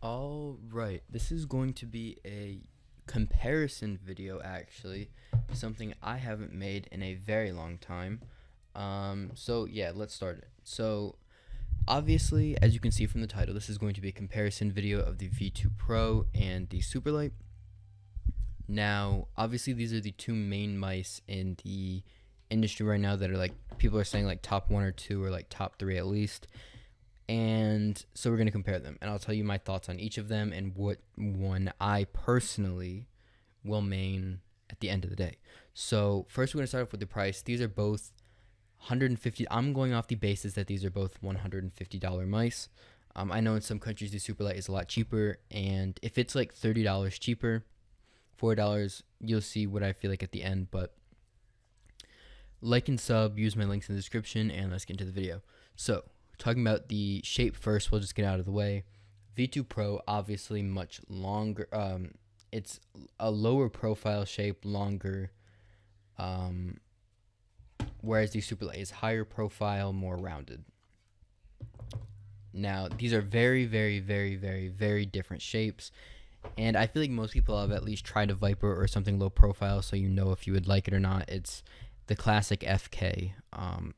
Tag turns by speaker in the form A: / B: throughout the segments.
A: All right, this is going to be a comparison video actually, something I haven't made in a very long time. So yeah, let's start it. So obviously, as you can see from the title, this is going to be a comparison video of the V2 Pro and the Superlight. Now, obviously, these are the two main mice in the industry right now that are like people are saying like top one or two or like top three at least. And so we're going to compare them, and I'll tell you my thoughts on each of them and what one I personally will main at the end of the day. So first we're going to start off with the price. These are both 150. I'm going off the basis that these are both $150 mice. I know in some countries the Superlight is a lot cheaper, and if it's like $30 cheaper, $4, you'll see what I feel like at the end. But like and sub, use my links in the description, and let's get into the video. So talking about the shape first, we'll just get out of the way. V2 Pro, obviously much longer. It's a lower profile shape, longer. Whereas the Superlight is higher profile, more rounded. Now, these are very, very, very, very, very different shapes. And I feel like most people have at least tried a Viper or something low profile, so you know if you would like it or not. It's the classic FK.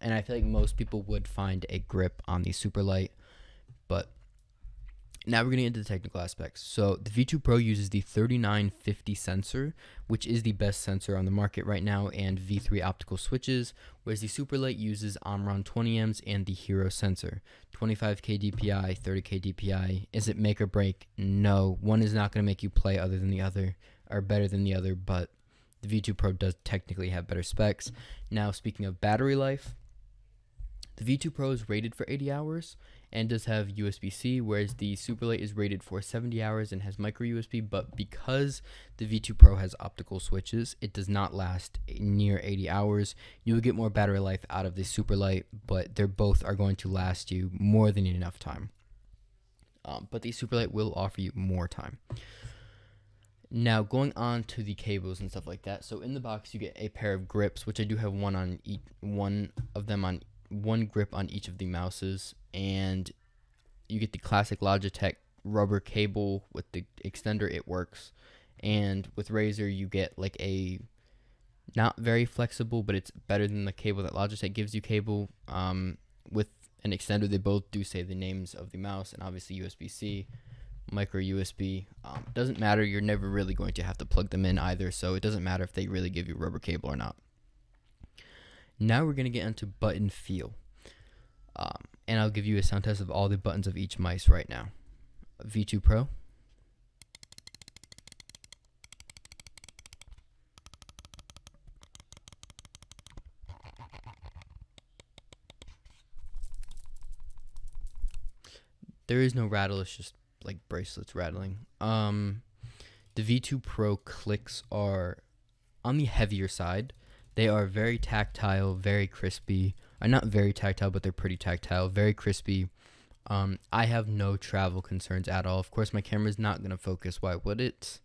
A: And I feel like most people would find a grip on the Superlight. But now we're going to get into the technical aspects. So the V2 Pro uses the 3950 sensor, which is the best sensor on the market right now, and V3 optical switches, whereas the Superlight uses Omron 20Ms and the Hero sensor. 25K DPI, 30K DPI. Is it make or break? No. One is not going to make you play other than the other, or better than the other, but the V2 Pro does technically have better specs. Now, speaking of battery life, the V2 Pro is rated for 80 hours and does have USB-C, whereas the Superlight is rated for 70 hours and has micro USB, but because the V2 Pro has optical switches, it does not last near 80 hours. You will get more battery life out of the Superlight, but they both are going to last you more than enough time. But the Superlight will offer you more time. Now, going on to the cables and stuff like that. So in the box, you get a pair of grips, which I do have one on each, one grip on each of the mouses, and you get the classic Logitech rubber cable with the extender. It works. And with Razer, you get like a not very flexible, but it's better than the cable that Logitech gives you cable. With an extender, they both do say the names of the mouse, and obviously USB-C, micro USB. Doesn't matter. You're never really going to have to plug them in either, so it doesn't matter if they really give you rubber cable or not. Now we're going to get into button feel. And I'll give you a sound test of all the buttons of each mice right now. V2 Pro. There is no rattle, it's just like bracelets rattling. The V2 Pro clicks are on the heavier side. They are very tactile, very crispy. Not very tactile, but they're pretty tactile, very crispy. I have no travel concerns at all. Of course, my camera's not going to focus. Why would it?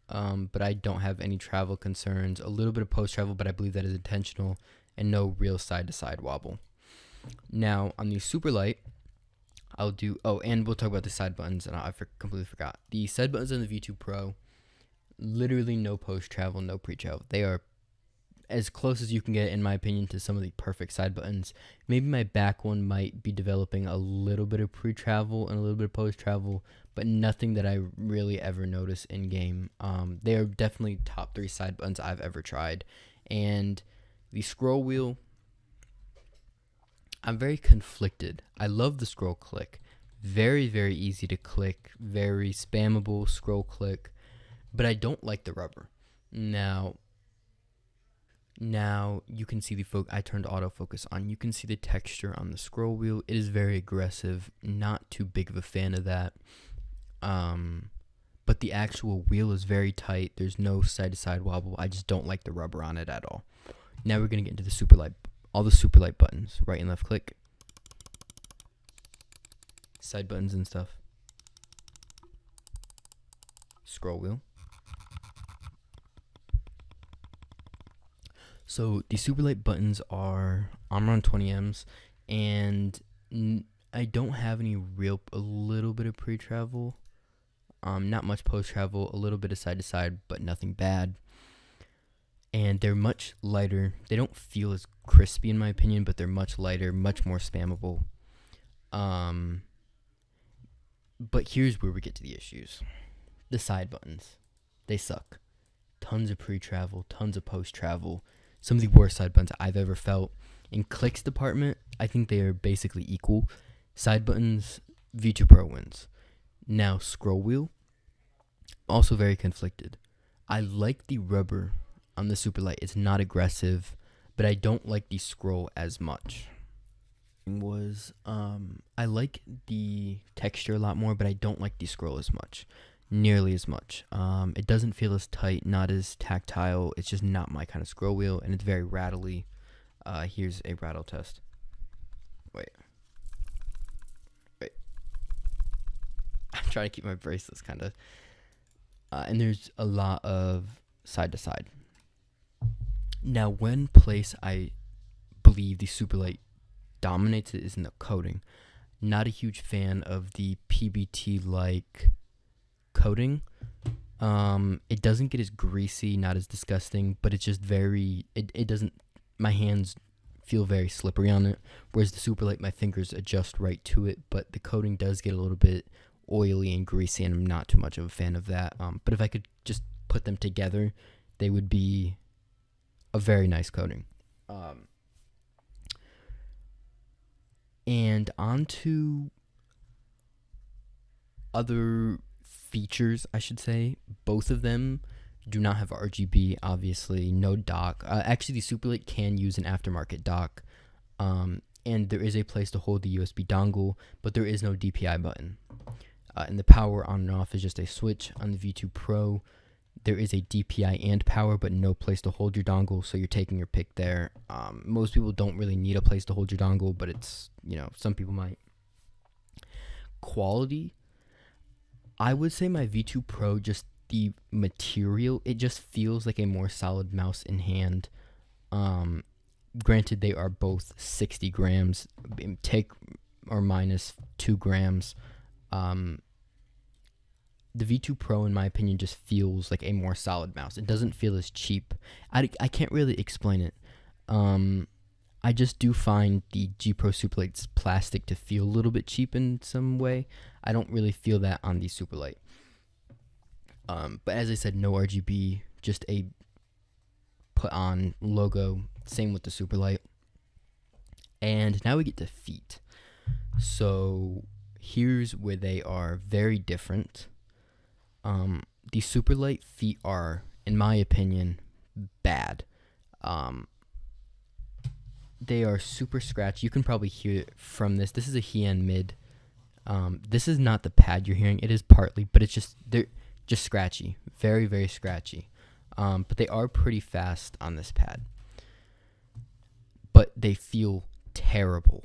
A: But I don't have any travel concerns. A little bit of post-travel, but I believe that is intentional, and no real side-to-side wobble. Now, on the Superlight, I'll do... Oh, and we'll talk about the side buttons, and I completely forgot. The side buttons on the V2 Pro, literally no post-travel, no pre-travel. They are as close as you can get, in my opinion, to some of the perfect side buttons. Maybe my back one might be developing a little bit of pre-travel and a little bit of post-travel, but nothing that I really ever notice in-game. They are definitely top 3 side buttons I've ever tried. And the scroll wheel, I'm very conflicted. I love the scroll click. Very, very easy to click. Very spammable scroll click. But I don't like the rubber. Now you can see I turned autofocus on. You can see the texture on the scroll wheel. It is very aggressive. Not too big of a fan of that. But the actual wheel is very tight. There's no side-to-side wobble. I just don't like the rubber on it at all. Now we're going to get into the Superlight. All the Superlight buttons. Right and left click. Side buttons and stuff. Scroll wheel. So the Superlight buttons are Omron 20Ms, and I don't have any a little bit of pre-travel, not much post-travel, a little bit of side-to-side, but nothing bad. And they're much lighter. They don't feel as crispy in my opinion, but they're much lighter, much more spammable. But here's where we get to the issues. The side buttons. They suck. Tons of pre-travel, tons of post-travel. Some of the worst side buttons I've ever felt. In clicks department, I think they are basically equal. Side buttons, V2 Pro wins. Now, scroll wheel, also very conflicted. I like the rubber on the Superlight. It's not aggressive, but I don't like the scroll as much. I like the texture a lot more, but I don't like the scroll as much. Nearly as much. It doesn't feel as tight, not as tactile. It's just not my kind of scroll wheel, and it's very rattly. Here's a rattle test. Wait. I'm trying to keep my bracelets kind of. And there's a lot of side to side. Now, one place I believe the Superlight dominates it is in the coating. Not a huge fan of the PBT-like coating. It doesn't get as greasy, not as disgusting, but it's just very, it doesn't, my hands feel very slippery on it, whereas the Superlight, my fingers adjust right to it, but the coating does get a little bit oily and greasy, and I'm not too much of a fan of that. But if I could just put them together, they would be a very nice coating. And on to other features, I should say. Both of them do not have RGB, obviously, no dock. Actually, the Superlight can use an aftermarket dock, and there is a place to hold the USB dongle, but there is no DPI button. And the power on and off is just a switch. On the V2 Pro, there is a DPI and power, but no place to hold your dongle, so you're taking your pick there. Most people don't really need a place to hold your dongle, but it's, some people might. Quality, I would say my V2 Pro, just the material, it just feels like a more solid mouse in hand. Granted, they are both 60 grams, take or minus 2 grams. The V2 Pro, in my opinion, just feels like a more solid mouse. It doesn't feel as cheap. I can't really explain it. I just do find the G Pro Superlight's plastic to feel a little bit cheap in some way. I don't really feel that on the Superlight. But as I said, no RGB, just a put on logo. Same with the Superlight. And now we get to feet. So here's where they are very different. The Superlight feet are, in my opinion, bad. They are super scratchy. You can probably hear it from this. This is a Hien mid. This is not the pad you're hearing. It is partly, but they're just scratchy. Very, very scratchy. But they are pretty fast on this pad. But they feel terrible.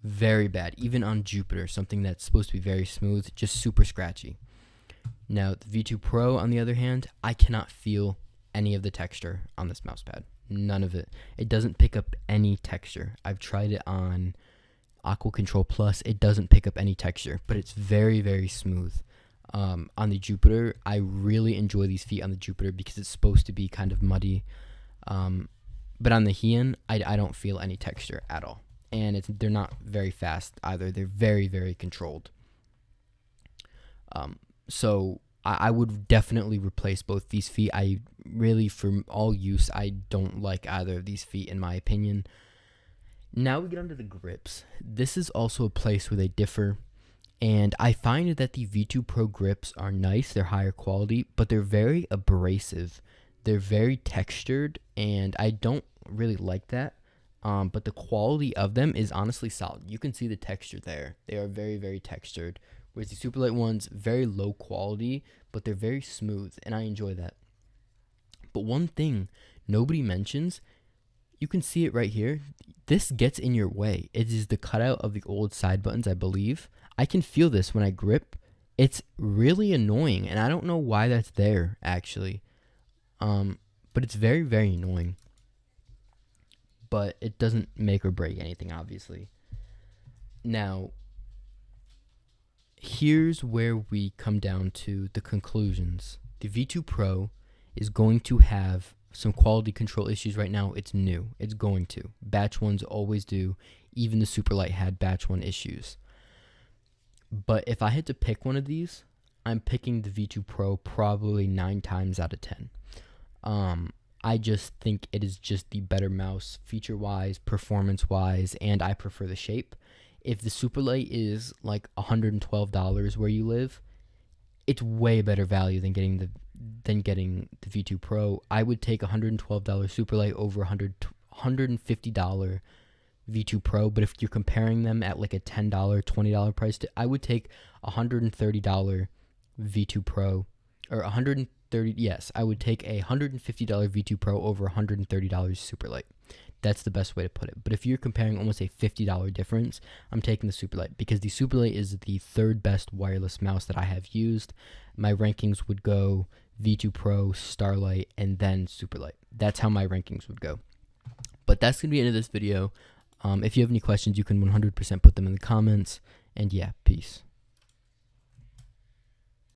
A: Very bad. Even on Jupiter, something that's supposed to be very smooth, just super scratchy. Now, the V2 Pro, on the other hand, I cannot feel any of the texture on this mouse pad. None of it. It doesn't pick up any texture. I've tried it on Aqua Control Plus. It doesn't pick up any texture, but it's very, very smooth. On the Jupiter, I really enjoy these feet on the Jupiter because it's supposed to be kind of muddy. But on the Hien, I don't feel any texture at all. And they're not very fast either. They're very, very controlled. So I would definitely replace both these feet. I really, for all use, I don't like either of these feet in my opinion. Now we get onto the grips. This is also a place where they differ. And I find that the V2 Pro grips are nice. They're higher quality, but they're very abrasive. They're very textured, and I don't really like that. But the quality of them is honestly solid. You can see the texture there. They are very, very textured. Whereas the Superlight ones, very low quality, but they're very smooth, and I enjoy that. But one thing nobody mentions, you can see it right here. This gets in your way. It is the cutout of the old side buttons, I believe. I can feel this when I grip. It's really annoying, and I don't know why that's there, actually. But it's very, very annoying. But it doesn't make or break anything, obviously. Now, here's where we come down to the conclusions. The V2 Pro is going to have some quality control issues right now. It's new. It's going to. Batch ones always do. Even the Superlight had batch one issues. But if I had to pick one of these, I'm picking the V2 Pro probably 9 times out of 10. I just think it is just the better mouse feature-wise, performance-wise, and I prefer the shape. If the Superlight is like $112 where you live, it's way better value than getting the V2 Pro. I would take $112 Superlight over $150 V2 Pro, but if you're comparing them at like a $10, $20 price, I would take $130 V2 Pro, or I would take a $150 V2 Pro over $130 Superlight. That's the best way to put it. But if you're comparing almost a $50 difference, I'm taking the Superlight because the Superlight is the third best wireless mouse that I have used. My rankings would go V2 Pro, Starlight, and then Superlight. That's how my rankings would go. But that's going to be the end of this video. If you have any questions, you can 100% put them in the comments. And yeah, peace.